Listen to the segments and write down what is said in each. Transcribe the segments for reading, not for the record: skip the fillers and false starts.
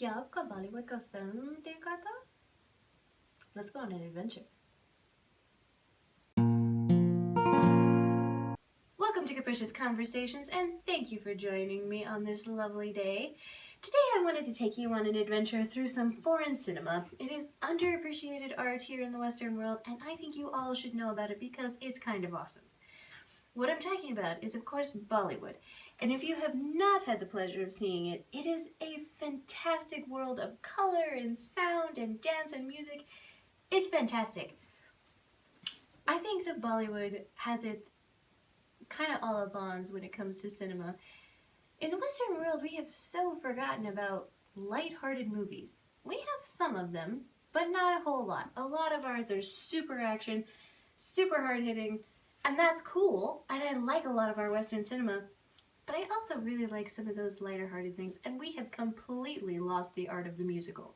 क्या आपका बॉलीवुड का फिल्म देखा था? Let's go on an adventure. Welcome to Capricious Conversations, and thank you for joining me on this lovely day. Today I wanted to take you on an adventure through some foreign cinema. It is underappreciated art here in the Western world, and I think you all should know about it because it's kind of awesome. What I'm talking about is, of course, Bollywood. And if you have not had the pleasure of seeing it, it is a fantastic world of color and sound and dance and music. It's fantastic. I think that Bollywood has it kind of all up bonds when it comes to cinema. In the Western world, we have so forgotten about light-hearted movies. We have some of them, but not a whole lot. A lot of ours are super action, super hard-hitting, and that's cool, and I like a lot of our Western cinema, but I also really like some of those lighter-hearted things, and we have completely lost the art of the musical.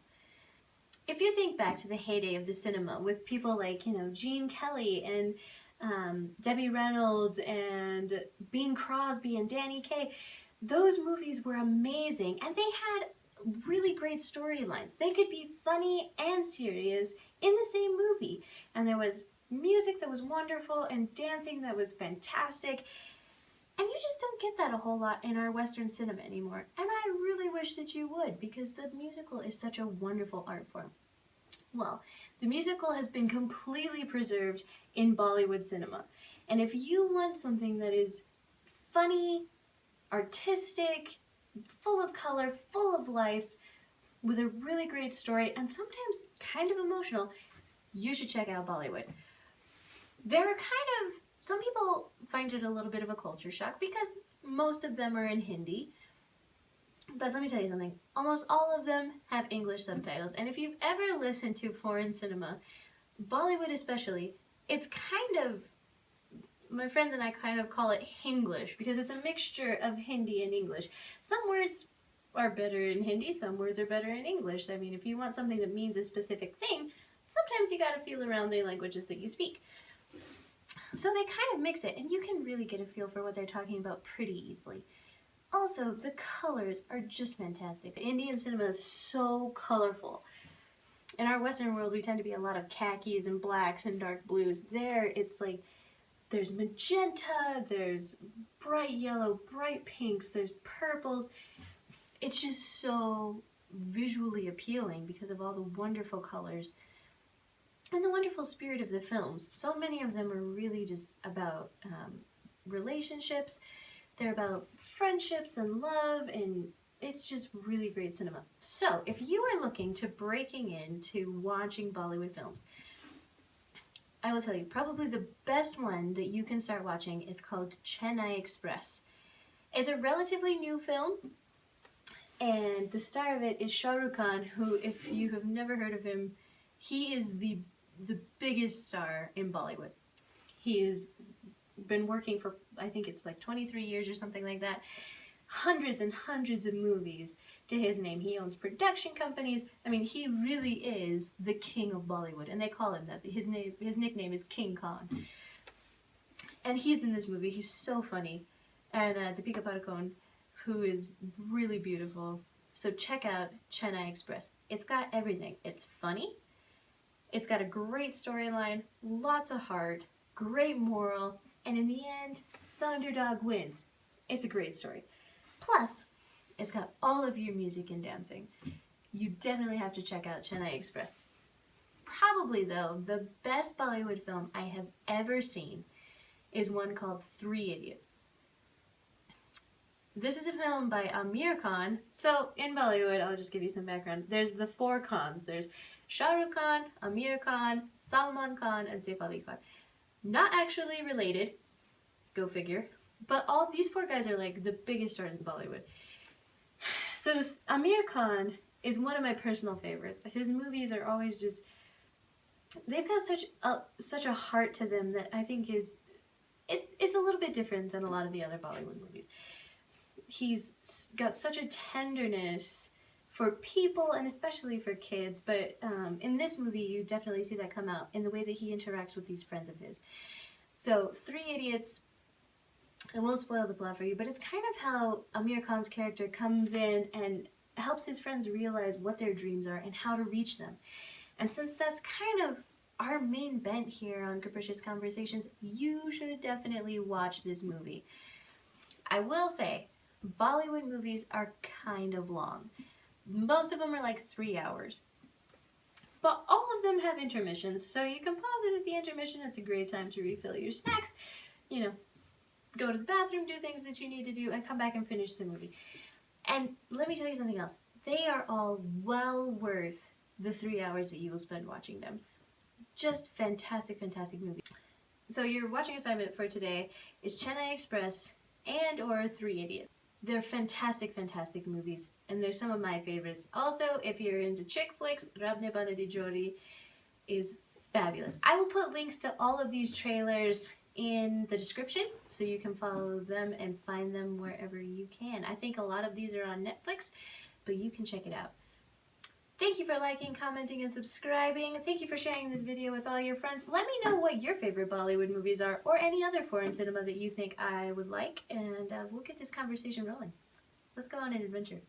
If you think back to the heyday of the cinema with people like, Gene Kelly and Debbie Reynolds and Bing Crosby and Danny Kaye, those movies were amazing, and they had really great storylines. They could be funny and serious in the same movie, and there was music that was wonderful and dancing that was fantastic, and you just don't get that a whole lot in our Western cinema anymore, and I really wish that you would, because the musical is such a wonderful art form. Well, the musical has been completely preserved in Bollywood cinema, and if you want something that is funny, artistic, full of color, full of life, with a really great story, and sometimes kind of emotional, you should check out Bollywood. Some people find it a little bit of a culture shock because most of them are in Hindi. But let me tell you something, almost all of them have English subtitles. And if you've ever listened to foreign cinema, Bollywood especially, it's my friends and I kind of call it Hinglish because it's a mixture of Hindi and English. Some words are better in Hindi, some words are better in English. I mean, if you want something that means a specific thing, sometimes you gotta feel around the languages that you speak. So they kind of mix it, and you can really get a feel for what they're talking about pretty easily. Also, the colors are just fantastic. Indian cinema is so colorful. In our Western world, we tend to be a lot of khakis and blacks and dark blues. There, it's like there's magenta, there's bright yellow, bright pinks, there's purples. It's just so visually appealing because of all the wonderful colors and the wonderful spirit of the films. So many of them are really just about relationships. They're about friendships and love, and it's just really great cinema. So, if you are looking to breaking into watching Bollywood films, I will tell you, probably the best one that you can start watching is called Chennai Express. It's a relatively new film, and the star of it is Shah Rukh Khan, who, if you have never heard of him, he is the biggest star in Bollywood. He has been working for, I think it's like 23 years or something like that. Hundreds and hundreds of movies to his name. He owns production companies. I mean, he really is the king of Bollywood, and they call him that. His nickname is King Khan. And he's in this movie. He's so funny. And Deepika Padukone, who is really beautiful. So check out Chennai Express. It's got everything. It's funny. It's got a great storyline, lots of heart, great moral, and in the end, the underdog wins. It's a great story. Plus, it's got all of your music and dancing. You definitely have to check out Chennai Express. Probably, though, the best Bollywood film I have ever seen is one called Three Idiots. This is a film by Amir Khan. So, in Bollywood, I'll just give you some background. There's the four Khans. There's Shah Rukh Khan, Amir Khan, Salman Khan, and Saif Ali Khan. Not actually related, go figure, but all these four guys are like the biggest stars in Bollywood. So Amir Khan is one of my personal favorites. His movies are always just, they've got such a heart to them that I think it's a little bit different than a lot of the other Bollywood movies. He's got such a tenderness for people and especially for kids, but in this movie you definitely see that come out in the way that he interacts with these friends of his. So Three Idiots, I won't spoil the plot for you, but it's kind of how Amir Khan's character comes in and helps his friends realize what their dreams are and how to reach them. And since that's kind of our main bent here on Capricious Conversations, you should definitely watch this movie. I will say, Bollywood movies are kind of long. Most of them are like 3 hours. But all of them have intermissions, so you can pause it at the intermission. It's a great time to refill your snacks, you know, go to the bathroom, do things that you need to do, and come back and finish the movie. And let me tell you something else. They are all well worth the 3 hours that you will spend watching them. Just fantastic, fantastic movie. So your watching assignment for today is Chennai Express and or Three Idiots. They're fantastic, fantastic movies, and they're some of my favorites. Also, if you're into chick flicks, Rabne Bana Di Jodi is fabulous. I will put links to all of these trailers in the description so you can follow them and find them wherever you can. I think a lot of these are on Netflix, but you can check it out. Thank you for liking, commenting, and subscribing. Thank you for sharing this video with all your friends. Let me know what your favorite Bollywood movies are, or any other foreign cinema that you think I would like, and we'll get this conversation rolling. Let's go on an adventure.